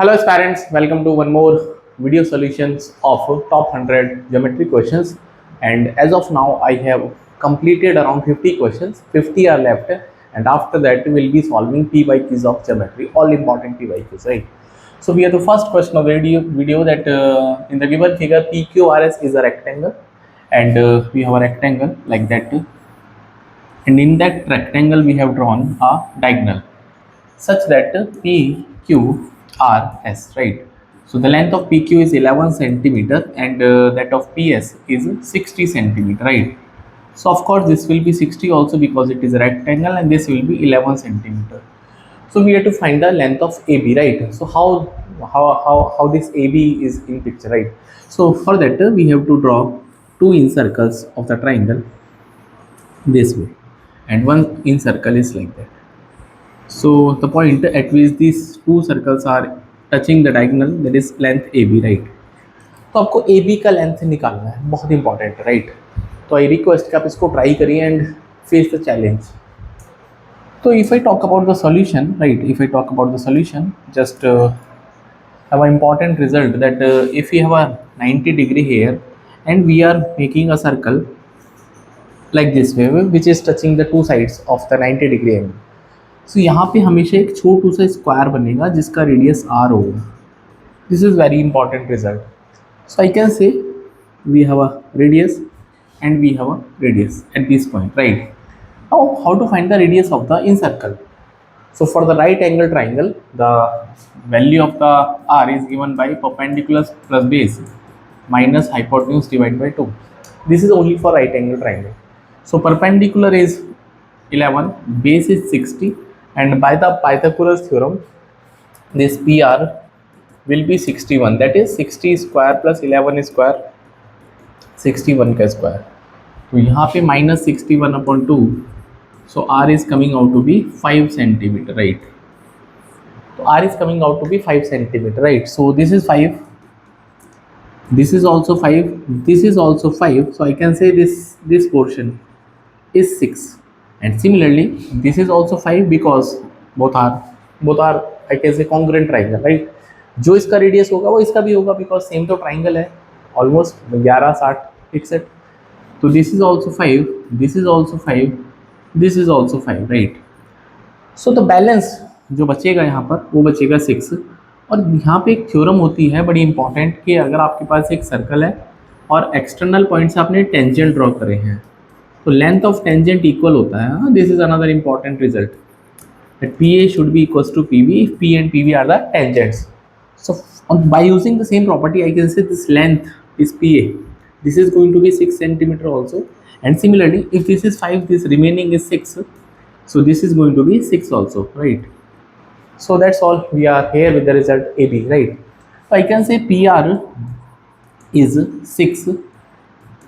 Hello aspirants, welcome to one more video solutions of top 100 geometry questions. And as of now, I have completed around 50 questions, 50 are left, and after that we will be solving PYQs of geometry, all important PYQs, right? So we have the first question of the video that in the given figure PQRS is a rectangle, and we have a rectangle like that, and in that rectangle we have drawn a diagonal such that PQRS, right? So the length of PQ is 11 centimeter and that of PS is 60 centimeter, right? So of course this will be 60 also because it is a rectangle, and this will be 11 centimeter. So we have to find the length of AB, right? So how this AB is in picture, right? So for that we have to draw two in circles of the triangle this way, and one in circle is like that. So the point at which these two circles are touching the diagonal, that is length AB, right? तो आपको AB का length निकालना है, बहुत important है, right? तो I request कि आप इसको ट्राई करिए and face the challenge. So if I talk about the solution, right? If I talk about the solution, just have an important result that if we have a 90-degree here and we are making a circle like this way, which is touching the two sides of the 90-degree angle. So यहाँ पे हमेशा एक छोटू सा square बनेगा जिसका radius r होगा. This is very important result. So I can say we have a radius and we have a radius at this point, right? Now how to find the radius of the incircle? So for the right angle triangle, the value of the r is given by perpendicular plus base minus hypotenuse divided by 2. This is only for right angle triangle. So perpendicular is 11, base is 60, and by the Pythagoras theorem, this PR will be 61. That is 60 square plus 11 square, 61 का square. तो यहाँ पे minus 61 upon 2. So R is coming out to be 5 centimeter, right? So R is coming out to be 5 centimeter, right? So this is 5. This is also 5. This is also 5. So I can say this portion is 6. And similarly, this is also 5 because both are I can say congruent triangle, right? जो इसका radius होगा वो इसका भी होगा because same तो triangle है, almost 11 60 fixed. तो this is also 5, this is also 5, this is also 5, right? So the balance जो बचेगा यहाँ पर वो बचेगा 6. और यहाँ पे एक थ्योरम होती है बड़ी इंपॉर्टेंट कि अगर आपके पास एक सर्कल है और एक्सटर्नल पॉइंट से आपने टेंजेंट ड्रॉ करे हैं तो लेंथ ऑफ टेंजेंट इक्वल होता है. This is another important result that PA should be equals to PB if P and PB are the tangents. So by using the same property, I can say this length is PA. This is going to be 6 centimeter also, and similarly, if this is 5, this remaining is 6. So this is going to be 6 also, right? So that's all. We are here with the result AB, right? So I can say PR is 6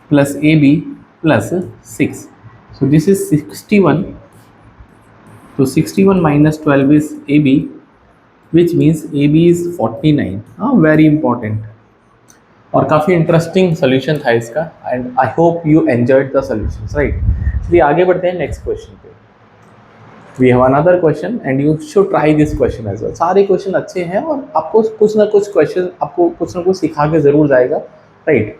plus AB plus 6. So this is 61. So 61 minus 12 is AB, which means AB is 49. Very important और काफ़ी interesting solution था इसका, and I hope you enjoyed the solutions, right? चलिए आगे बढ़ते हैं next question पे. We have another question and you should try this question as well. सारे क्वेश्चन अच्छे हैं और आपको कुछ ना कुछ क्वेश्चन आपको कुछ ना कुछ सिखा के ज़रूर जाएगा, राइट?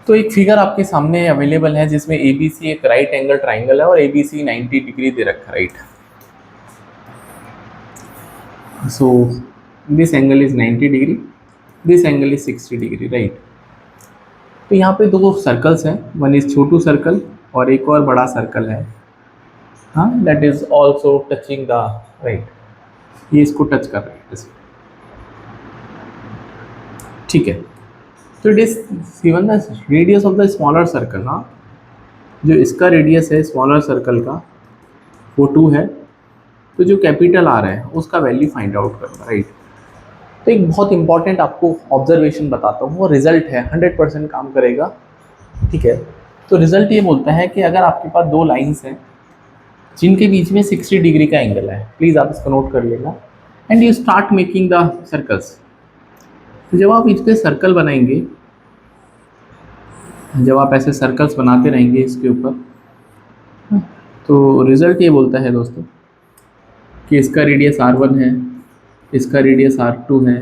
तो एक फिगर आपके सामने अवेलेबल है जिसमें ABC एक राइट एंगल ट्राइंगल है और ABC 90 डिग्री दे रखा है, right? So this angle is 90 degree, this angle is 60 degree, right? तो यहाँ पे दो सर्कल्स हैं, वन इज छोटू सर्कल और एक और बड़ा सर्कल है, हाँ, that is also touching the right. ये इसको टच कर रहे हैं जैसे, ठीक है? तो it is given the radius of the smaller circle. हाँ, जो इसका रेडियस है स्मॉलर सर्कल का वो 2 है, तो जो कैपिटल आ रहा है उसका वैल्यू फाइंड आउट करना, राइट? तो एक बहुत इंपॉर्टेंट आपको ऑब्जर्वेशन बताता हूँ, वो रिजल्ट है 100% काम करेगा, ठीक है? तो रिजल्ट ये बोलता है कि अगर आपके पास दो लाइंस हैं जिनके बीच में 60 डिग्री का एंगल है, प्लीज़ आप इसको नोट कर लेना, and you start making the circles. तो जब आप इस पर सर्कल बनाएंगे, जब आप ऐसे सर्कल्स बनाते रहेंगे इसके ऊपर, तो रिजल्ट ये बोलता है दोस्तों कि इसका रेडियस R1 है, इसका रेडियस R2 है,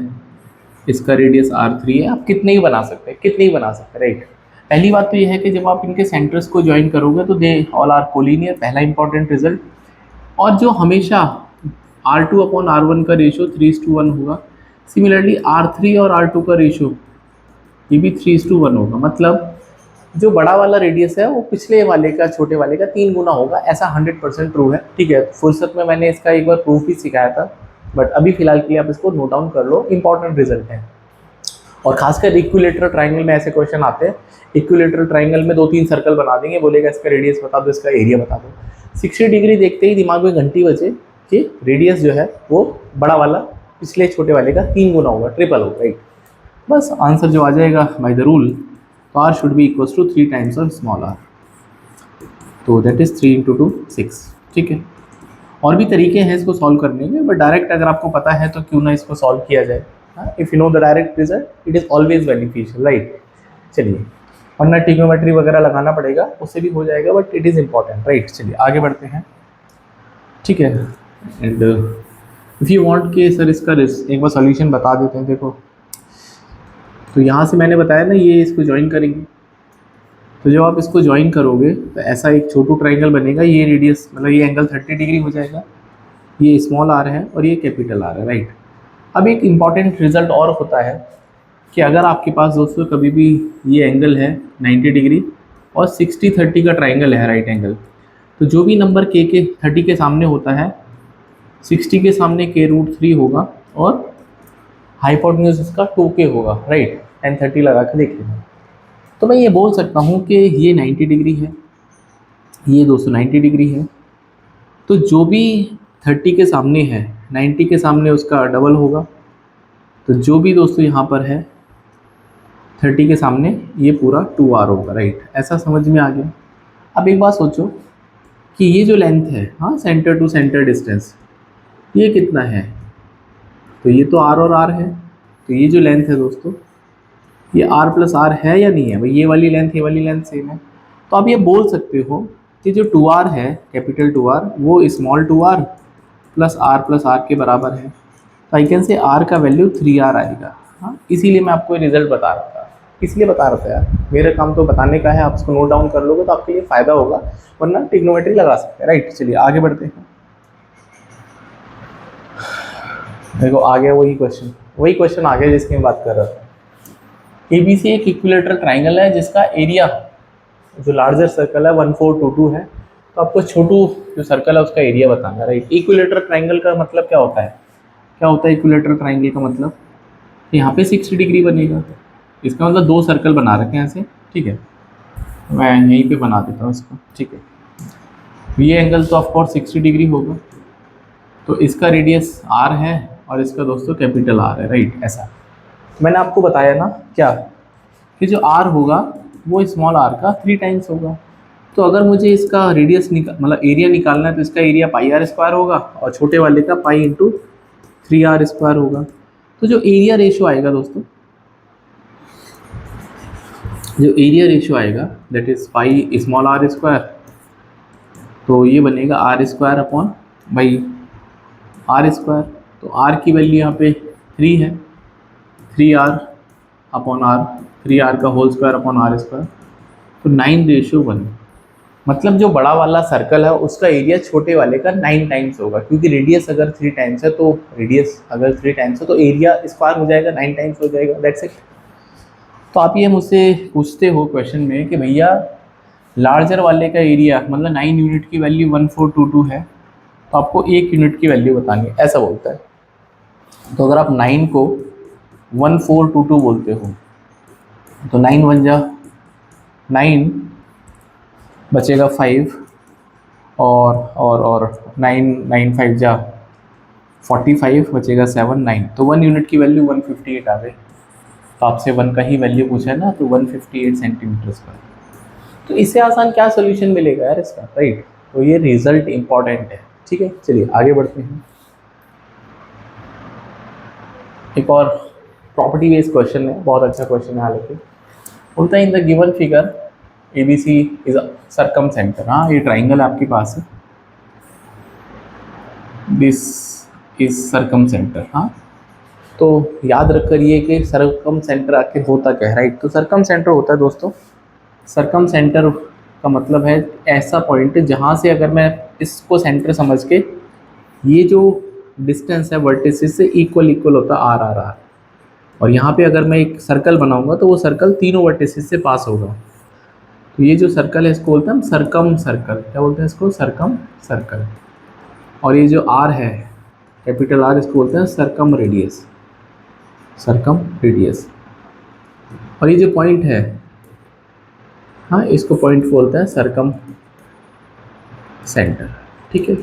इसका रेडियस R3 है। आप कितने ही बना सकते हैं, कितने ही बना सकते हैं, राइट। पहली बात तो ये है कि जब आप इनके सेंटर्स को ज्वाइन करोगे तो दे ऑल आर कोलिनियर, पहला इंपॉर्टेंट रिजल्ट। और जो हमेशा R2/R1 का रेशियो 3:1 होगा, सिमिलरली R3 और R2 का रेशियो ये भी 3:1 होगा। मतलब जो बड़ा वाला रेडियस है वो पिछले वाले का, छोटे वाले का 3 गुना होगा। ऐसा 100% ट्रू है, ठीक है। फुर्सत में मैंने इसका एक बार प्रूफ भी सिखाया था, बट अभी फिलहाल के लिए आप इसको नोट डाउन कर लो, इंपॉर्टेंट रिजल्ट है। और खासकर इक्विलेटरल ट्राइंगल में ऐसे क्वेश्चन आते हैं। इक्विलेटरल ट्राइंगल में 2-3 सर्कल बना देंगे, बोलेगा इसका रेडियस बता दो, इसका एरिया बता दो। 60 डिग्री देखते ही दिमाग में घंटी बजे कि रेडियस जो है वो बड़ा वाला पिछले छोटे वाले का 3 गुना होगा, ट्रिपल होगा, राइट। बस आंसर जो आ जाएगा बाय द रूल, तो r should be equals to 3 times of small r, तो दैट इज 3 × 2 6, ठीक है। और भी तरीके हैं इसको सॉल्व करने के, बट डायरेक्ट अगर आपको पता है तो क्यों ना इसको सॉल्व किया जाए। If you know the direct result it is always beneficial, right. चलिए, वरना ट्रिग्नोमेट्री वगैरह लगाना पड़ेगा, उससे भी हो जाएगा, but it is important, right. चलिए आगे बढ़ते हैं, ठीक है। एंड इफ़ यू वांट कि सर इसका एक बार सॉल्यूशन बता देते हैं, देखो। तो यहाँ से मैंने बताया ना, ये इसको ज्वाइन करेंगे, तो जब आप इसको ज्वाइन करोगे तो ऐसा एक छोटू ट्राइंगल बनेगा। ये रेडियस मतलब ये एंगल 30 डिग्री हो जाएगा, ये स्मॉल r है और ये कैपिटल R है, राइट। अब एक इम्पॉर्टेंट रिजल्ट और होता है कि अगर आपके पास दोस्तों कभी भी ये एंगल है 90 डिग्री और 60-30 का ट्राइंगल है, राइट एंगल, तो जो भी नंबर k के 30 के सामने होता है, 60 के सामने k√3 होगा और हाइपोटेन्यूज इसका 2k होगा, राइट। tan 30 लगा के देख लेना। तो मैं ये बोल सकता हूँ कि ये 90 डिग्री है, ये 290 डिग्री है, तो जो भी 30 के सामने है 90 के सामने उसका डबल होगा। तो जो भी दोस्तों यहाँ पर है 30 के सामने ये पूरा 2r होगा, राइट। ऐसा समझ में आ गया। अब एक बात सोचो कि ये जो लेंथ है, हाँ, सेंटर टू सेंटर डिस्टेंस, ये कितना है? तो ये तो r और r है, तो ये जो लेंथ है दोस्तों, ये r + r है या नहीं है? भाई ये वाली लेंथ सेम है। तो आप ये बोल सकते हो कि जो 2r है, कैपिटल 2r, वो स्मॉल 2r प्लस r के बराबर है। तो आई कैन से r का वैल्यू 3r आएगा। हाँ, इसीलिए मैं आपको रिजल्ट बता रहा था, इसलिए बता रहा था यार, मेरा काम तो बताने का है। आप इसको नोट डाउन कर लोगे तो आपके लिए फ़ायदा होगा, वरना ट्रिग्नोमेट्री लगा सकते हैं, राइट। चलिए आगे बढ़ते हैं। देखो आ गया वही क्वेश्चन आ गया जिसकी मैं बात कर रहा था। ABC एक इक्विलेटरल ट्राइंगल है जिसका एरिया जो लार्जर सर्कल है 1422 है, तो आपको छोटू जो सर्कल है उसका एरिया बताना है, राइट। इक्विलेटरल ट्राइंगल का मतलब क्या होता है इक्विलेटरल ट्राइंगल का मतलब, यहाँ पे 60 डिग्री बनेगा। इसका मतलब 2 सर्कल बना रखे हैं ऐसे, ठीक है। मैं यहीं पे बना देता हूँ इसको, ठीक है। ये एंगल तो ऑफकोर्स 60 डिग्री होगा, तो इसका रेडियस r है और इसका दोस्तों कैपिटल R है, राइट। ऐसा मैंने आपको बताया ना क्या, कि जो r होगा वो स्मॉल r का 3 टाइम्स होगा। तो अगर मुझे इसका रेडियस मतलब एरिया निकालना है तो इसका एरिया πr² होगा और छोटे वाले का π × 3r² होगा। तो जो एरिया रेशियो आएगा दोस्तों, दैट इज π स्मॉल r², तो ये बनेगा r² तो r की वैल्यू यहाँ पे 3 है, 3r का होल स्क्वायर अपॉन r², तो 9:1। मतलब जो बड़ा वाला सर्कल है उसका एरिया छोटे वाले का 9 टाइम्स होगा, क्योंकि रेडियस अगर 3 टाइम्स है तो एरिया स्क्वायर हो जाएगा, 9 टाइम्स हो जाएगा, दैट्स इट। तो आप ये मुझसे पूछते हो क्वेश्चन में कि भैया लार्जर वाले का एरिया मतलब 9 यूनिट की वैल्यू 1422 है, तो आपको 1 यूनिट की वैल्यू बतानी है, ऐसा बोलता है। तो अगर आप 9 को 1422 बोलते हो तो 9 × 1 = 9, बचेगा 5 और 9 × 5 = 45, बचेगा 7 9, तो 1 यूनिट की वैल्यू 158 आ गई। तो आपसे 1 का ही वैल्यू पूछा है ना, तो 158 सेंटीमीटर स्क्वायर। तो इससे आसान क्या सोल्यूशन मिलेगा यार इसका, राइट। तो ये रिजल्ट इंपॉर्टेंट है, ठीक है। चलिए आगे बढ़ते हैं। एक और प्रॉपर्टी बेस्ड क्वेश्चन है, बहुत अच्छा क्वेश्चन है। हालांकि बोलता है in the given figure ABC is circum centre. हाँ, ये ट्राइंगल आपके पास है, दिस इज सरकम सेंटर। हाँ, तो याद रख करिए कि सरकम सेंटर आखिर होता क्या है, राइट। तो सरकम सेंटर होता है दोस्तों, सरकम सेंटर का मतलब है ऐसा पॉइंट जहाँ से अगर मैं इसको सेंटर समझ के ये जो डिस्टेंस है वर्टिसेस से इक्वल इक्वल होता आर आर आर, और यहाँ पे अगर मैं एक सर्कल बनाऊंगा तो वो सर्कल तीनों वर्टिसेस से पास होगा। तो ये जो सर्कल है इसको बोलते हैं हम सरकम सर्कल। क्या बोलते हैं इसको? सरकम सर्कल। और ये जो आर है, कैपिटल आर, इसको बोलते हैं सरकम रेडियस। सरकम रेडियस। और ये जो पॉइंट है, हाँ, इसको पॉइंट बोलते हैं सरकम सेंटर। ठीक है,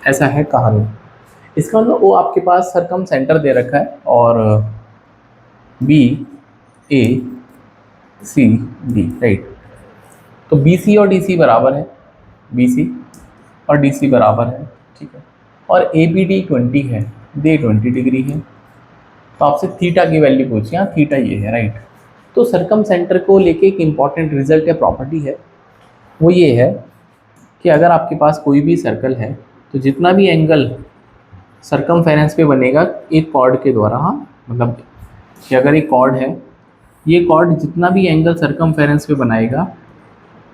ऐसा है कहानी। इसका मतलब वो आपके पास सरकम सेंटर दे रखा है और बी ए सी डी, राइट। तो बी सी और डी सी बराबर है, बी सी और डी सी बराबर है, ठीक है। और ए बी डी 20 है, दे 20 डिग्री है। तो आपसे थीटा की वैल्यू पूछी, हाँ थीटा ये है, राइट। तो सरकम सेंटर को लेके एक इम्पॉर्टेंट रिजल्ट या प्रॉपर्टी है, वो ये है कि अगर आपके पास कोई भी सर्कल है तो जितना भी एंगल सरकमफेरेंस पे बनेगा एक कॉर्ड के द्वारा, हाँ, मतलब कि अगर एक कॉर्ड है, ये कॉर्ड जितना भी एंगल सरकमफेरेंस पे बनाएगा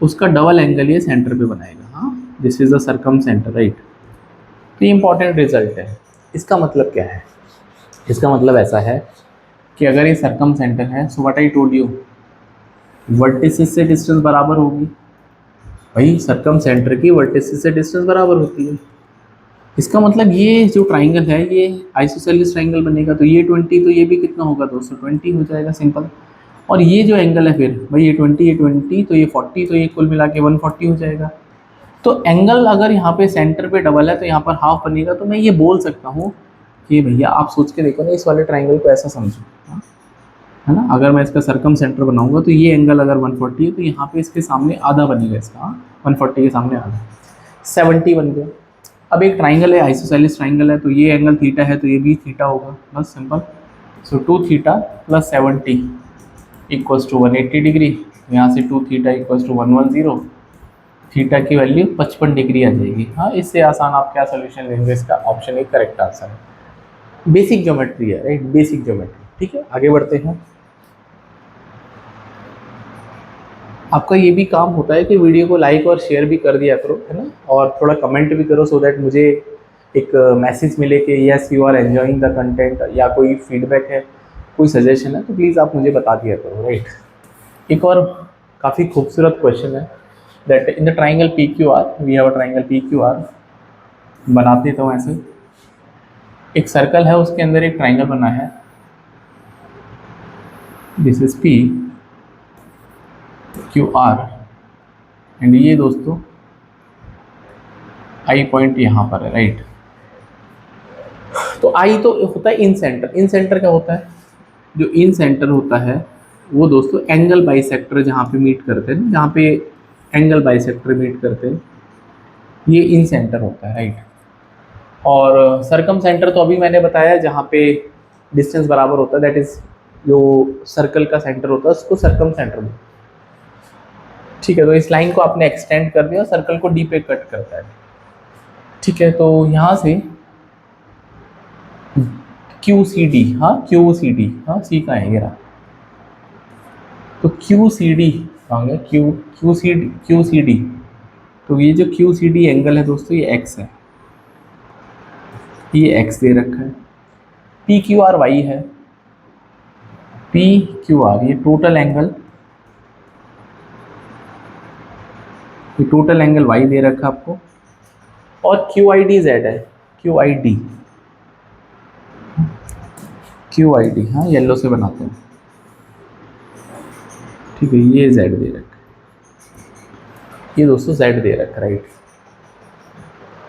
उसका डबल एंगल ये सेंटर पे बनाएगा। हाँ, this is the circumcentre, right. तो ये इंपॉर्टेंट रिजल्ट है। इसका मतलब क्या है? इसका मतलब ऐसा है कि अगर ये सरकम सेंटर है, so what I told you, vertices से डिस्टेंस बराबर होगी। भाई सरकम सेंटर की वर्टिसेस से डिस्टेंस बराबर होती है। इसका मतलब ये जो ट्राइंगल है ये आइसोसेलेस ट्राइंगल बनेगा, तो ये 20 तो ये भी कितना होगा दोस्तों? 20 हो जाएगा, सिंपल। और ये जो एंगल है, फिर भाई ये 20 तो ये 40, तो ये कुल मिला के 140 हो जाएगा। तो एंगल अगर यहाँ पे सेंटर पे डबल है तो यहाँ पर हाफ बनेगा। तो मैं ये बोल सकता हूँ कि भैया आप सोच के देखो ना, इस वाले ट्राइंगल को ऐसा समझो, हाँ, है ना। अगर मैं इसका सरकम सेंटर बनाऊंगा तो ये एंगल अगर 140 है तो यहाँ पे इसके सामने आधा बनेगा इसका, 140 के सामने आधा, 70 बन गया। अब एक ट्राइंगल है, आइसोसेलेस ट्राइंगल है, तो ये एंगल थीटा है तो ये भी थीटा होगा, बस simple. So 2 theta plus 70 equals to 180 degree. यहाँ से 2 थीटा इक्वल्स टू 110, थीटा की वैल्यू 55 डिग्री आ जाएगी। हाँ, इससे आसान आप क्या सोल्यूशन लेंगे? इसका ऑप्शन एक करेक्ट आंसर है। बेसिक ज्योमेट्री है, राइट, बेसिक ज्योमेट्री। ठीक है, आगे बढ़ते हैं। आपका ये भी काम होता है कि वीडियो को लाइक और शेयर भी कर दिया करो, है ना, और थोड़ा कमेंट भी करो, सो दैट मुझे एक मैसेज मिले कि yes you are enjoying the content, या कोई फीडबैक है, कोई सजेशन है तो प्लीज़ आप मुझे बता दिया करो, राइट। एक और काफ़ी खूबसूरत क्वेश्चन है, that in the triangle P Q R, we have a triangle P Q R. बनाते तो ऐसे एक सर्कल है, उसके अंदर एक ट्राइंगल बना है, this is P Q are, and ये दोस्तों आई पॉइंट यहाँ पर है, राइट। तो आई तो होता है इन सेंटर। इन सेंटर क्या होता है? जो इन सेंटर होता है वो दोस्तों एंगल बाइसेक्टर जहाँ पे मीट करते हैं, जहाँ पे एंगल बाइसेक्टर मीट करते हैं, ये इन सेंटर होता है, राइट। और सरकम सेंटर तो अभी मैंने बताया जहाँ पे डिस्टेंस बराबर होता है, दैट इज जो सर्कल का सेंटर होता है उसको सरकम सेंटर बोलते हैं। ठीक है, तो इस लाइन को आपने एक्सटेंड कर दिया, सर्कल को डी पे कट करता है। ठीक है, तो यहाँ से क्यू सी डी, हाँ क्यू सी डी, हाँ सी का है ये रहा। तो क्यू सी डी कहाँ गया? Q C D. तो ये जो क्यू सी डी एंगल है दोस्तों, ये एक्स है, ये एक्स दे रखा है। पी क्यू आर वाई है, पी क्यू आर ये टोटल एंगल, ये टोटल एंगल वाई दे रखा है आपको। और क्यू आई डी जेड है, Q I D, Q I D, हाँ येलो से बनाते हैं। ठीक है, ये जेड दे रखा है, ये दोस्तों जेड दे रखा है, राइट।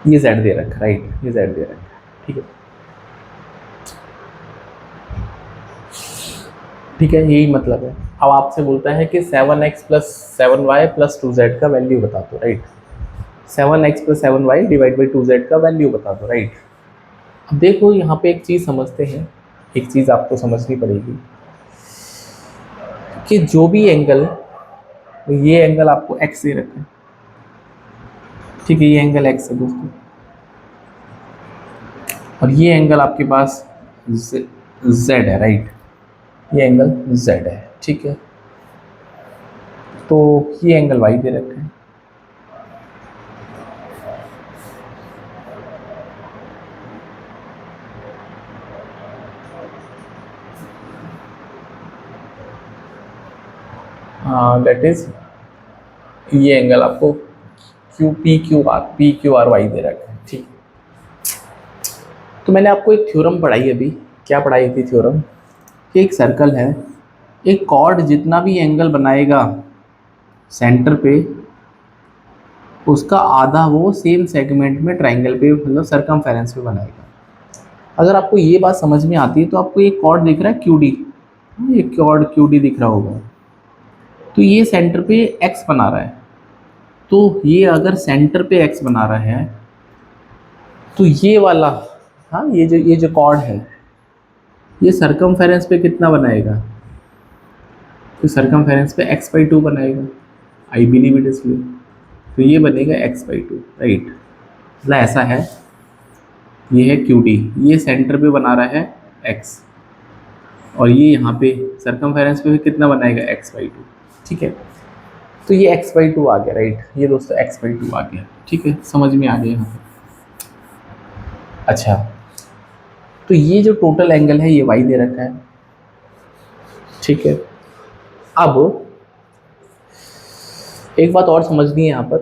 ये जेड दे रखा है, राइट, ये जेड दे रखा है। ठीक है, ठीक है, यही मतलब है। अब आपसे बोलता है कि 7x plus 7y plus 2z का वैल्यू बता दो, right. 7x plus 7y divide by 2z का वैल्यू बता दो, राइट। अब देखो यहाँ पे एक चीज़ समझते हैं, एक चीज़ आपको समझनी पड़ेगी कि जो भी एंगल, ये एंगल आपको x दे रखा है, ठीक है, ये एंगल x है दोस्तों, और ये एंगल आपके पास जेड है, राइट, ये एंगल जेड है, ठीक है। तो ये एंगल वाई दे रखा है। दैट इज ये एंगल आपको P Q R why they रखा है, ठीक। तो मैंने आपको एक थ्योरम पढ़ाई अभी, क्या पढ़ाई थी थ्योरम, कि एक सर्कल है, एक कॉर्ड जितना भी एंगल बनाएगा सेंटर पे, उसका आधा वो सेम सेगमेंट में ट्राइंगल पे, मतलब सर्कमफेरेंस पे बनाएगा। अगर आपको ये बात समझ में आती है तो आपको एक कॉर्ड दिख रहा है क्यू डी, एक कॉर्ड क्यू डी दिख रहा होगा, तो ये सेंटर पे एक्स बना रहा है। तो ये अगर सेंटर पे एक्स बना रहा है तो ये वाला, हाँ, ये जो कॉर्ड है, ये सर्कमफेरेंस पे कितना बनाएगा, तो सर्कमफेरेंस पे x/2 बनाएगा, आई बिलीव इट इसलिए, तो ये बनेगा x/2, राइट। मतलब ऐसा है, ये है क्यू डी, ये सेंटर पे बना रहा है x, और ये यहाँ पे सर्कमफेरेंस पे कितना बनाएगा x/2, ठीक है। तो ये x/2 आ गया, राइट, ये दोस्तों x/2 आ गया, ठीक है, समझ में आ गया यहाँ पे। अच्छा, तो ये जो टोटल एंगल है ये y दे रखा है, ठीक है। अब एक बात और समझनी है यहाँ पर,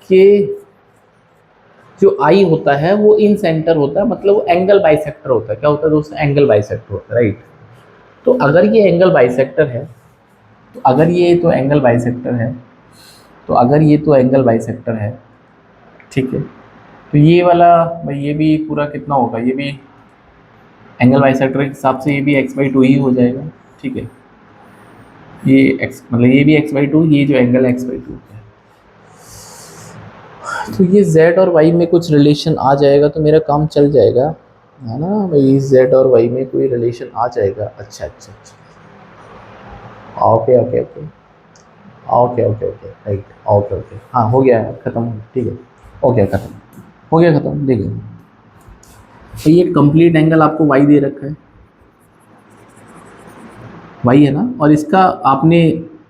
कि जो आई होता है वो इन सेंटर होता है, मतलब वो एंगल बाइसेक्टर होता है। क्या होता है दोस्तों, एंगल बाइसेक्टर होता है, राइट। तो अगर ये एंगल बाइसेक्टर है, तो अगर ये तो एंगल बाइसेक्टर है, तो अगर ये तो एंगल बाइसेक्टर है, ठीक है, तो ये वाला भाई, ये भी पूरा कितना होगा, ये भी एंगल बाइसेक्टर के हिसाब से ये भी x/2 ही हो जाएगा, ठीक है। ये x, मतलब ये भी x/2, ये जो एंगल x/2 है, तो ये z और y में कुछ रिलेशन आ जाएगा तो मेरा काम चल जाएगा, है ना भाई। z और y में कोई रिलेशन आ जाएगा, अच्छा अच्छा अच्छा, okay okay okay okay okay okay, right, okay okay, हाँ हो गया है, ख़त्म, ठीक है, ओके, ख़त्म हो गया, ख़त्म। देखिए, तो ये कंप्लीट एंगल आपको y दे रखा है, y है ना, और इसका आपने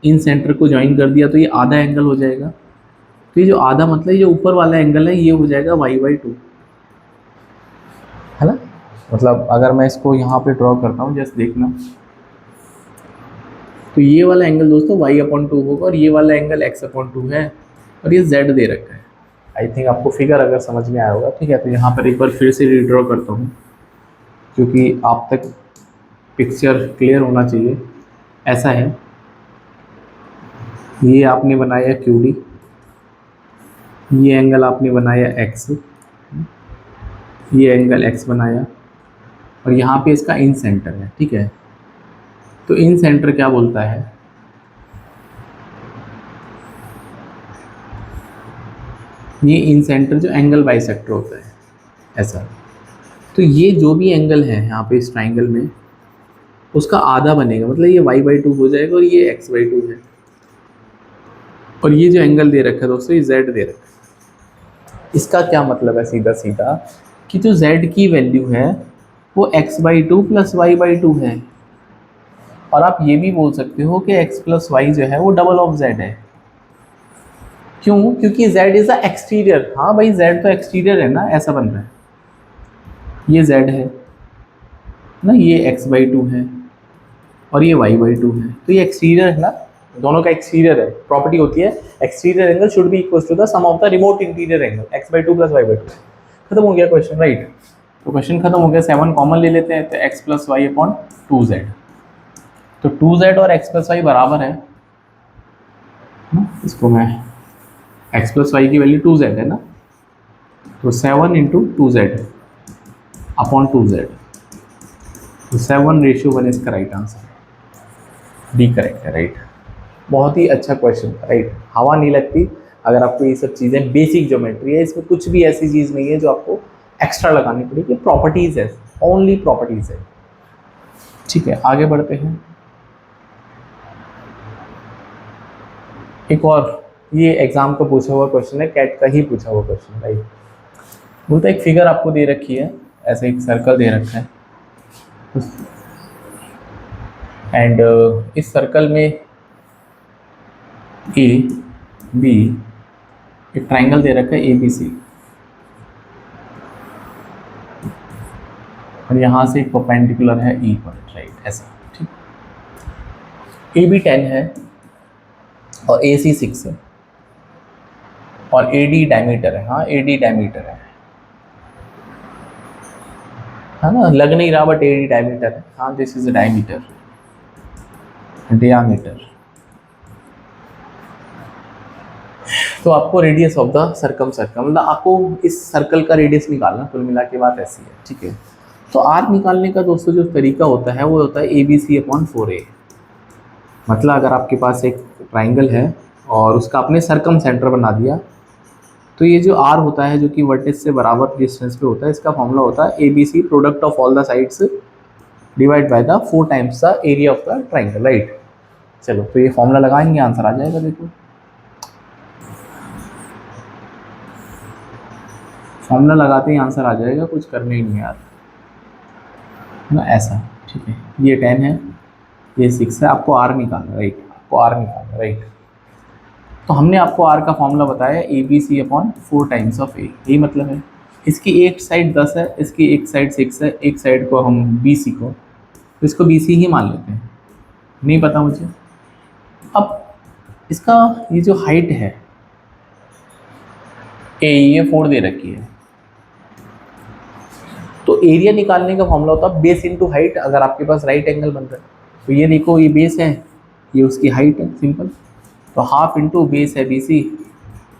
इन सेंटर को ज्वाइन कर दिया तो ये आधा एंगल हो जाएगा। तो ये जो आधा, मतलब ये जो ऊपर वाला एंगल है, ये हो जाएगा y/2, है ना। मतलब अगर मैं इसको यहाँ पे ड्रॉ करता हूँ, जस्ट देखना, तो ये वाला एंगल दोस्तों y/2 होगा, और ये वाला एंगल x/2 है, और ये z दे रखा है। आई थिंक आपको फिगर अगर समझ में आया होगा, ठीक है। तो यहाँ पर एक बार फिर से रीड्रॉ करता हूँ, क्योंकि आप तक पिक्चर क्लियर होना चाहिए। ऐसा है, ये आपने बनाया क्यू डी, ये एंगल आपने बनाया x, ये एंगल x बनाया, और यहाँ पे इसका इन सेंटर है, ठीक है। तो इन सेंटर क्या बोलता है, ये इन सेंटर जो एंगल बाइसेक्टर होता है, ऐसा। तो ये जो भी एंगल है यहाँ पे इस ट्राइंगल में, उसका आधा बनेगा, मतलब ये y/2 हो जाएगा, और ये x/2 है, और ये जो एंगल दे रखा है दोस्तों, ये z दे रखा है। इसका क्या मतलब है, सीधा सीधा, कि जो z की वैल्यू है वो x/2 प्लस y/2 है, और आप ये भी बोल सकते हो कि x प्लस वाई जो है वो डबल ऑफ z है। क्यों, क्योंकि z इज अ एक्सटीरियर, हाँ भाई z तो एक्सटीरियर है ना, ऐसा बन रहा है, ये z है ना, ये x/2 है, और ये y/2 है, तो ये एक्सटीरियर है ना, दोनों का एक्सटीरियर है। प्रॉपर्टी होती है exterior angle should be equal to the sum of the remote interior angle, x/2 plus y/2। खत्म हो गया क्वेश्चन, राइट। तो क्वेश्चन खत्म हो गया, 7 कॉमन ले लेते हैं, तो x plus Y upon 2z, तो 2z और x प्लस वाई बराबर है, इसको मैं x प्लस वाई की वैल्यू 2z है ना, तो 7 इंटू 2z अपॉन 2z, तो 7:1 इसका राइट आंसर, डी करेक्ट है, राइट। बहुत ही अच्छा क्वेश्चन था, राइट। हवा नहीं लगती अगर आपको ये सब चीज़ें, बेसिक ज्योमेट्री है, इसमें कुछ भी ऐसी चीज़ नहीं है जो आपको एक्स्ट्रा लगानी पड़ेगी, प्रॉपर्टीज़ है, ओनली प्रॉपर्टीज़ है, ठीक है। आगे बढ़ते हैं, एक और, ये एग्जाम का पूछा हुआ क्वेश्चन है, कैट का ही पूछा हुआ क्वेश्चन, राइट। बोलता है एक फिगर आपको दे रखी है, ऐसे एक सर्कल दे रखा है एंड इस सर्कल में ए बी एक ट्राइंगल दे रखा है ए बी सी और यहाँ से एक परपेंडिकुलर है ई पर, राइट, ऐसा, ठीक। ए बी 10 है और ए सी 6 है और ए डी डायमीटर है, हाँ ए डी डायमीटर है ना, लग नहीं रहा बट ए डी डायमीटर है, हाँ दिस इज डायमीटर, डियामीटर। तो आपको रेडियस ऑफ द सर्कम मतलब आपको इस सर्कल का रेडियस निकालना, कुल मिला के बात ऐसी है, ठीक है। तो आर निकालने का दोस्तों जो तरीका होता है वो होता है A B C upon 4a। मतलब अगर आपके पास एक ट्राइंगल है और उसका आपने सर्कम सेंटर बना दिया, तो ये जो आर होता है जो कि वर्टेक्स से बराबर डिस्टेंस पे होता है, इसका फॉर्मूला होता है A B C product of all the sides divide by the 4 times the area of the triangle, right. चलो तो ये फॉर्मूला लगाएंगे, आंसर आ जाएगा, देखो फॉर्मूला लगाते ही आंसर आ जाएगा, कुछ करने ही नहीं यार, है ना, ऐसा, ठीक है। ये 10 है, ये 6 है, आपको आर निकालना, राइट, आपको आर निकालना, राइट। तो हमने आपको आर का फॉर्मूला बताया A B C upon 4 times of A, यही मतलब है। इसकी एक साइड 10 है, इसकी एक साइड 6 है, एक साइड को हम बी सी को, तो इसको बी सी ही मान लेते हैं, नहीं पता मुझे। अब इसका ये जो हाइट है ए, ये 4 दे रखी है, तो एरिया निकालने का फॉर्मूला होता है बेस इनटू हाइट। अगर आपके पास राइट एंगल बन रहा है तो ये देखो, ये बेस है, ये उसकी हाइट है, सिंपल। तो हाफ इंटू बेस है BC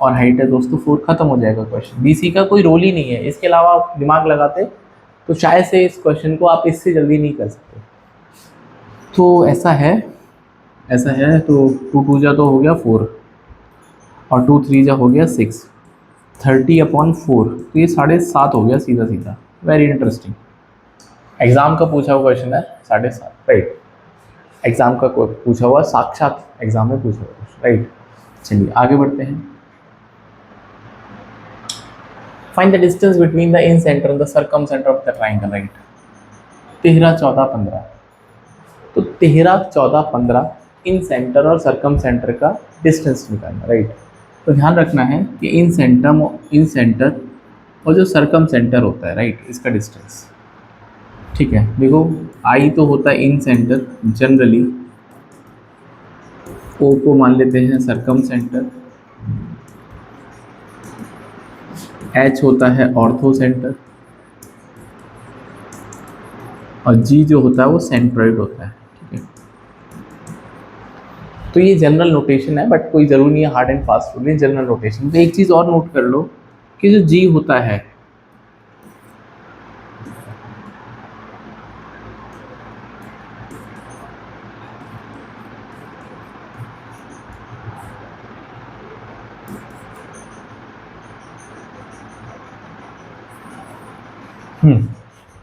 और हाइट है दोस्तों 4, खत्म हो जाएगा क्वेश्चन। BC का कोई रोल ही नहीं है, इसके अलावा आप दिमाग लगाते तो शायद से इस क्वेश्चन को आप इससे जल्दी नहीं कर सकते। तो ऐसा है, ऐसा है। तो 2 2 जा तो हो गया 4 और 2 3 जा हो गया 6, 30/4, तो ये 7.5 हो गया सीधा सीधा। वेरी इंटरेस्टिंग, एग्जाम का पूछा हुआ क्वेश्चन है, 7.5, राइट, एग्जाम का पूछा हुआ, साक्षात एग्जाम में पूछा हुआ, राइट। चलिए आगे बढ़ते हैं। Find the distance between the in centre and the circum centre of the triangle, right. 13 14 15, तो 13 14 15 इन सेंटर और सर्कम सेंटर का डिस्टेंस निकालना, राइट। तो ध्यान रखना है कि इन सेंटर और जो सर्कम सेंटर होता है, राइट, इसका डिस्टेंस, ठीक है। देखो आई तो होता है इन सेंटर, जनरली ओ को मान लेते हैं सर्कम सेंटर, एच होता है ऑर्थो सेंटर और जी जो होता है वो सेंट्रॉइड होता है, ठीक है। तो ये जनरल नोटेशन है, बट कोई ज़रूरी नहीं है hard and fast rule, general notation. तो एक चीज़ और नोट कर लो कि जो जी होता है,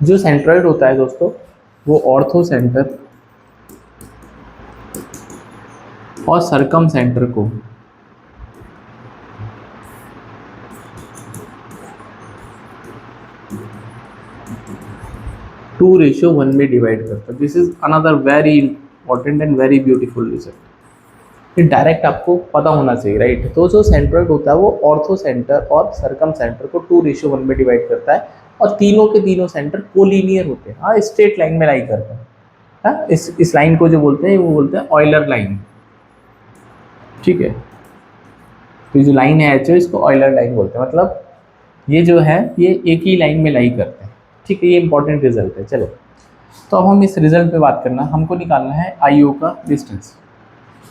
जो सेंट्रॉइड होता है दोस्तों वो ऑर्थो सेंटर और सर्कम सेंटर को टू रेशियो 1 में डिवाइड करता है। This is another very important and very beautiful result. ये डायरेक्ट आपको पता होना चाहिए, राइट। तो जो सेंट्रॉइड होता है वो ऑर्थो सेंटर और सर्कम सेंटर को 2 रेशियो 1 में डिवाइड करता है और तीनों के तीनों सेंटर कोलिनियर होते हैं, हाँ स्ट्रेट लाइन में लाई करते हैं, हाँ इस लाइन को जो बोलते हैं वो बोलते हैं ऑयलर लाइन, ठीक है। तो ये जो लाइन है एच, इसको ऑयलर लाइन बोलते हैं, मतलब ये जो है ये एक ही लाइन में लाई करते हैं, ठीक है। ये इंपॉर्टेंट रिजल्ट है। चलो तो अब हम इस रिजल्ट पे बात करना, हमको निकालना है IO का डिस्टेंस।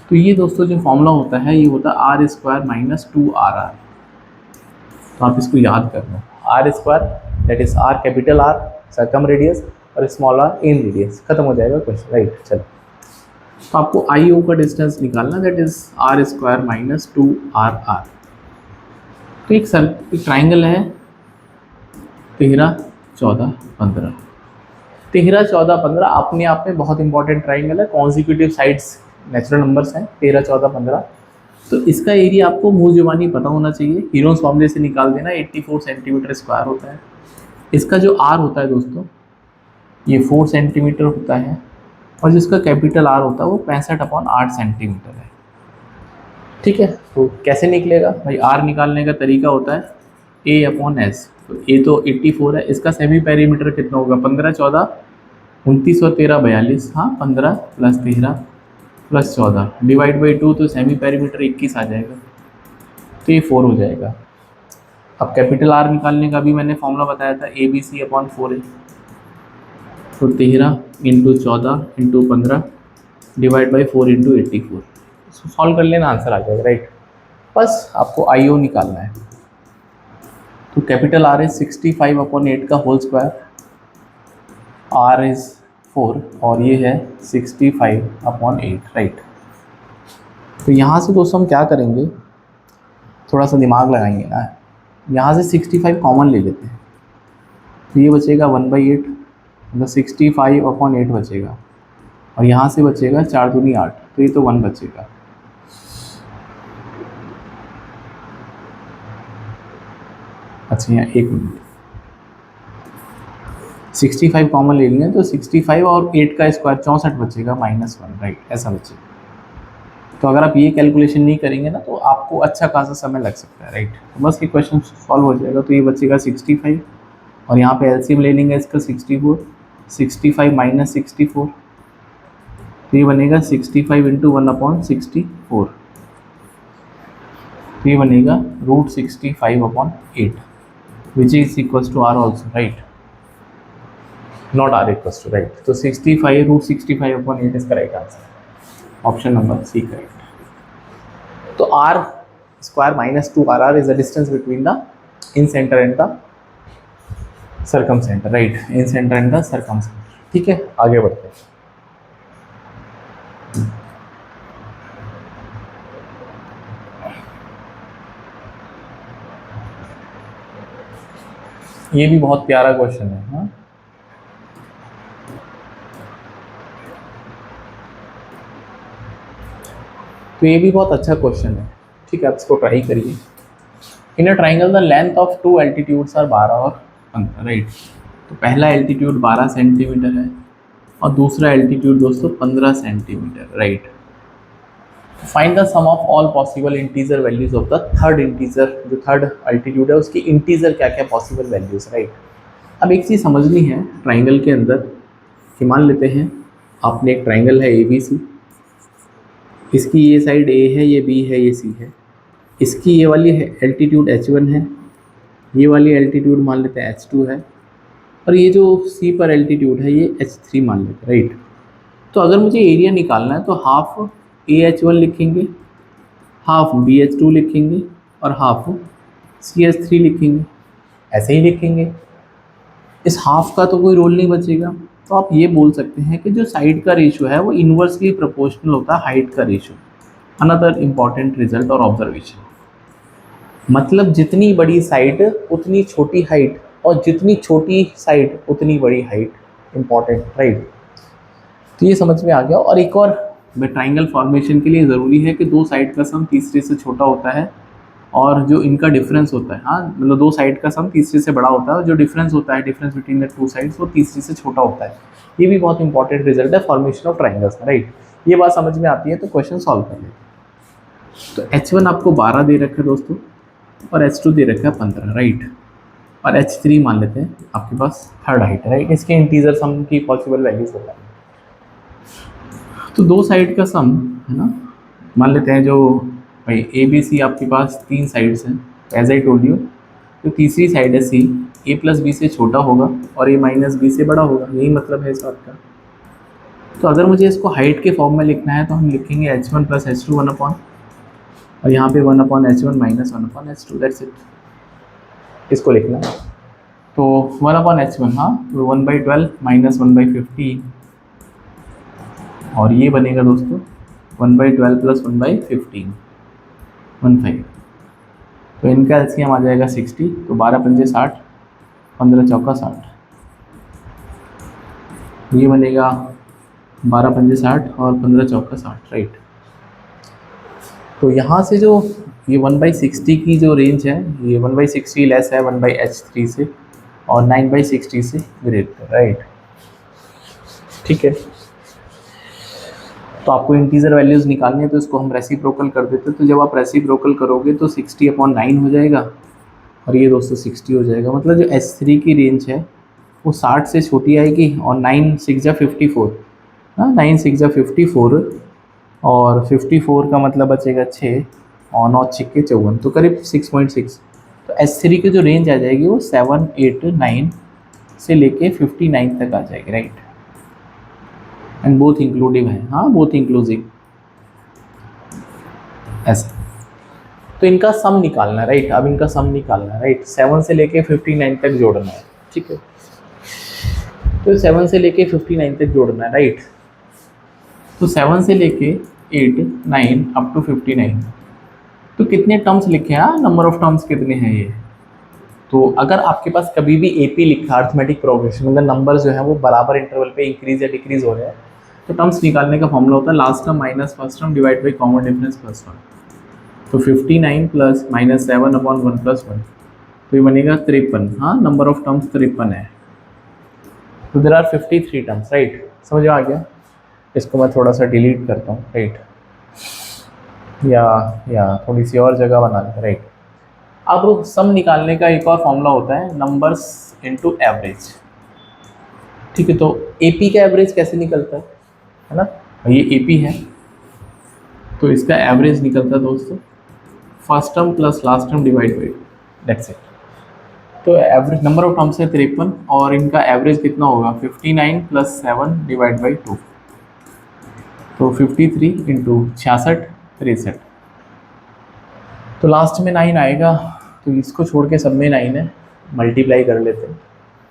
तो ये दोस्तों जो फॉर्मूला होता है ये होता है R² - 2RR। तो आप इसको याद कर लो, R², that is R capital R circum radius और स्मॉल r इन रेडियस, खत्म हो जाएगा क्वेश्चन, राइट। चलो तो आपको IO का डिस्टेंस निकालना, दैट इज R² - 2RR। तो एक ट्राइंगल है 13 14 15, 13 14 15 अपने आप में बहुत इंपॉर्टेंट ट्राइंगल है, कॉन्जिक्यूटिव साइड्स नेचुरल नंबर्स हैं 13 14 15। तो इसका एरिया आपको मुँह जुबानी पता होना चाहिए, हीरोन्स फॉर्मूले से निकाल देना, 84 सेंटीमीटर स्क्वायर होता है। इसका जो आर होता है दोस्तों ये 4 सेंटीमीटर होता है, और जिसका कैपिटल आर होता है वो 65/8 सेंटीमीटर है। ठीक है, तो कैसे निकलेगा भाई? आर निकालने का तरीका होता है A/S। तो ए तो 84 है, इसका सेमी पेरीमीटर कितना होगा? 15, 14, 29 और 13, 42। हाँ, 15 + 13 + 14 डिवाइड बाई 2, तो सेमी पेरीमीटर 21 आ जाएगा, तो ये 4 हो जाएगा। अब कैपिटल आर निकालने का भी मैंने फॉर्मूला बताया था, ABC/4 है। तो 13 × 14 × 15 डिवाइड बाई 4 × 84। इसको सॉल्व कर लेना, आंसर आ जाएगा, राइट। बस आपको IO निकालना है। तो कैपिटल आर इज 65/8 का होल स्क्वायर, आर इज 4 और ये है 65/8, राइट। तो यहाँ से दोस्तों हम क्या करेंगे, थोड़ा सा दिमाग लगाएंगे ना। यहाँ से 65 कॉमन ले लेते हैं, तो ये बचेगा 1/8, मतलब 65/8 बचेगा, और यहाँ से बचेगा 4 दूनी 8, तो ये तो 1 बचेगा। अच्छा, यहाँ 1 मिनट, 65 कॉमन ले लेंगे तो 65 और 8 का स्क्वायर 64 बचेगा, -1, राइट, ऐसा बचेगा। तो अगर आप ये कैलकुलेशन नहीं करेंगे ना तो आपको अच्छा खासा समय लग सकता है, राइट। तो बस ये क्वेश्चन सॉल्व हो जाएगा, तो ये बचेगा 65, और यहाँ पे एलसीएम ले लेंगे इसका 64, 65 - 64, तो ये बनेगा 65 × 1/64, तो ये बनेगा √65/8, which is equal to R also, right, not R equal to, right. तो 65 √65/8 इज correct answer, option number C correct. तो r square - 2rr is the distance between the in center and the circumcenter, right, in center and the circumcenter। ठीक है, आगे बढ़ते हैं। ये भी बहुत प्यारा क्वेश्चन है। हाँ, तो ये भी बहुत अच्छा क्वेश्चन है। ठीक है, आप इसको ट्राई करिए। In a triangle the length of 2 altitudes are 12 और 15, राइट। तो पहला एल्टीट्यूड 12 सेंटीमीटर है और दूसरा एल्टीट्यूड दोस्तों 15 centimetre, right. Find the sum of all possible integer values of the third integer, जो थर्ड एल्टीट्यूड है उसकी इंटीजर क्या क्या पॉसिबल वैल्यूज, राइट। अब एक चीज़ समझनी है ट्राइंगल के अंदर कि मान लेते हैं आपने एक ट्राइंगल है ABC, इसकी ये साइड A है, ये B है, ये C है। इसकी ये वाली एल्टीट्यूड H1 है, ये वाली एल्टीट्यूड मान लेते हैं H2 है, और ये जो C पर एल्टीट्यूड है ये H3 मान लेते हैं, राइट। तो अगर मुझे एरिया निकालना है तो हाफ AH1 लिखेंगे, हाफ BH2 लिखेंगे और हाफ CH3 लिखेंगे, ऐसे ही लिखेंगे। इस हाफ का तो कोई रोल नहीं बचेगा, तो आप ये बोल सकते हैं कि जो साइड का रेशियो है वो इन्वर्सली प्रोपोर्शनल होता है हाइट का रेशियो। अनदर इम्पॉर्टेंट रिजल्ट और ऑब्जर्वेशन, मतलब जितनी बड़ी साइड उतनी छोटी हाइट, और जितनी छोटी साइड उतनी बड़ी हाइट, इंपॉर्टेंट, राइट। तो ये समझ में आ गया। और एक और ट्राइंगल फॉर्मेशन के लिए ज़रूरी है कि दो साइड का सम तीसरे से छोटा होता है, और जो इनका डिफरेंस होता है, हाँ, मतलब दो साइड का सम तीसरे से बड़ा होता है, और जो डिफरेंस होता है, difference between the two sides, वो तीसरे से छोटा होता है। ये भी बहुत इंपॉर्टेंट रिजल्ट है फॉर्मेशन ऑफ ट्राइंगल्स में, राइट। ये बात समझ में आती है तो क्वेश्चन सॉल्व कर लेते। तो H1 आपको 12 दे रखा है दोस्तों, और H2 दे रखा है 15, राइट। और H3 मान लेते हैं आपके पास थर्ड हाइट है, राइट। इसके इंटीजर सम की पॉसिबल वैल्यूज बताएं। तो दो साइड का सम है ना, मान लेते हैं जो भाई ABC आपके पास 3 साइड्स हैं, एज आई टोल्ड यू। तो तीसरी साइड है C, A + B से छोटा होगा और A - B से बड़ा होगा, यही मतलब है इस बात का। तो अगर मुझे इसको हाइट के फॉर्म में लिखना है तो हम लिखेंगे H1 + H2 1 अपॉन, और यहाँ पे 1/H1 - 1/H2, दैट्स इट। इसको लिखना है तो 1/H1, हाँ, तो 1/12 - 1/15, और ये बनेगा दोस्तों 1/12 + 1/15, 15। तो इनका एलसीएम आ जाएगा 60, तो 12 पंजे 60, 15 चौका 60, ये बनेगा 12 पंजे 60 और 15 चौका 60, राइट। तो यहाँ से जो ये 1/60 की जो रेंज है, ये 1/60 लेस है 1/H3 से, और 9/60 से ग्रेटर, राइट। ठीक है, तो आपको इंटीजर वैल्यूज निकालनी है तो इसको हम रेसिप्रोकल कर देते हैं। तो जब आप रेसिप्रोकल करोगे तो 60/9 हो जाएगा और ये दोस्तों 60 हो जाएगा। मतलब जो S3 की रेंज है वो 60 से छोटी आएगी और 9 6 जा 54, हाँ 9 6 जा 54 और 54 का मतलब बचेगा 6 और 9 6 54, तो करीब 6.6। तो S3 की जो रेंज आ जाएगी वो 7 8 9 से लेके 59 तक आ जाएगी, राइट। एंड बोथ इंक्लूडिव है, हाँ बोथ इंक्लूसिव ऐसा। तो इनका सम निकालना है, राइट। अब इनका सम निकालना है, राइट। 7 से लेके 59 तक जोड़ना है, ठीक है। तो 7 से लेके 59 तक जोड़ना है, राइट। तो 7 से लेके 8 9 अप टू 59, तो कितने टर्म्स लिखे हैं, नंबर ऑफ टर्म्स कितने हैं ये। तो अगर आपके पास कभी भी AP लिखा अर्थमेटिक प्रोग्रेशन, मतलब नंबर जो है वो बराबर इंटरवल पे इंक्रीज या डिक्रीज हो रहे हैं, तो टर्म्स निकालने का फॉर्मूला होता है last term minus first term divide by common difference plus 1। तो 59 प्लस -7/1 प्लस 1, तो ये बनेगा 53। हाँ, नंबर ऑफ टर्म्स 53 है। तो देर आर 53 टर्म्स, राइट। समझ में आ गया। इसको मैं थोड़ा सा डिलीट करता हूँ, राइट, या थोड़ी सी और जगह बना दें, राइट। अब सम निकालने का एक और फॉर्मूला होता है नंबर्स इनटू एवरेज, ठीक है। तो AP का एवरेज कैसे निकलता है ना, ये AP है तो इसका एवरेज निकलता है दोस्तों first term plus last term divide by, that's it. तो एवरेज नंबर ऑफ टर्म्स है 53 और इनका एवरेज कितना होगा 59 प्लस 7 डिवाइड बाई 2, तो 53 इंटू 66 63, तो लास्ट में 9 आएगा। तो इसको छोड़ के सब में 9 है, मल्टीप्लाई कर लेते हैं।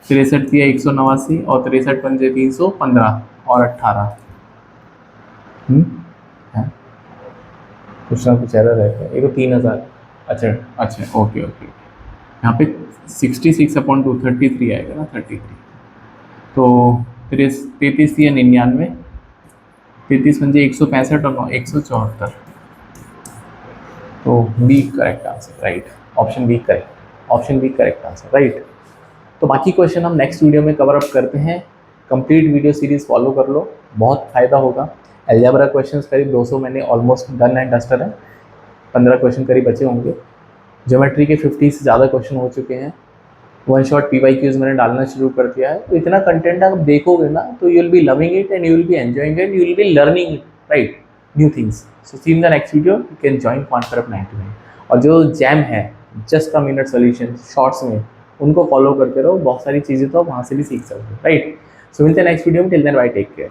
63 दिया 189 और 63 पंजे 315 और 18, है कुछ ना कुछ एरर है। एक 3000, अच्छा अच्छा ओके ओके, यहाँ पे 66/2 33 आएगा ना, 33। तो 33 या 99, 33 पंजे 165 और 174, तो B correct answer, right. Option B correct, option B correct answer, right. तो बाकी क्वेश्चन हम नेक्स्ट वीडियो में कवर अप करते हैं। कंप्लीट वीडियो सीरीज फॉलो कर लो, बहुत फायदा होगा। अलजेब्रा क्वेश्चंस करीब 200 मैंने ऑलमोस्ट डन एंड डस्टर है, 15 क्वेश्चन करीब बचे होंगे। ज्योमेट्री के 50 से ज़्यादा क्वेश्चन हो चुके हैं। वन शॉट PYQs मैंने डालना शुरू कर दिया है। तो इतना कंटेंट आप देखोगे ना तो you will be loving it and you will be enjoying it, you will be learning it, right, new things. So see in the next video, you can join क्वांटफरअप 99। और जो जैम है just a minute solution shorts में, उनको follow करते रहो, बहुत सारी चीज़ें तो आप वहाँ से भी सीख सकते हो, राइट। सो मिलते हैं नेक्स्ट वीडियो में, till then bye, take care.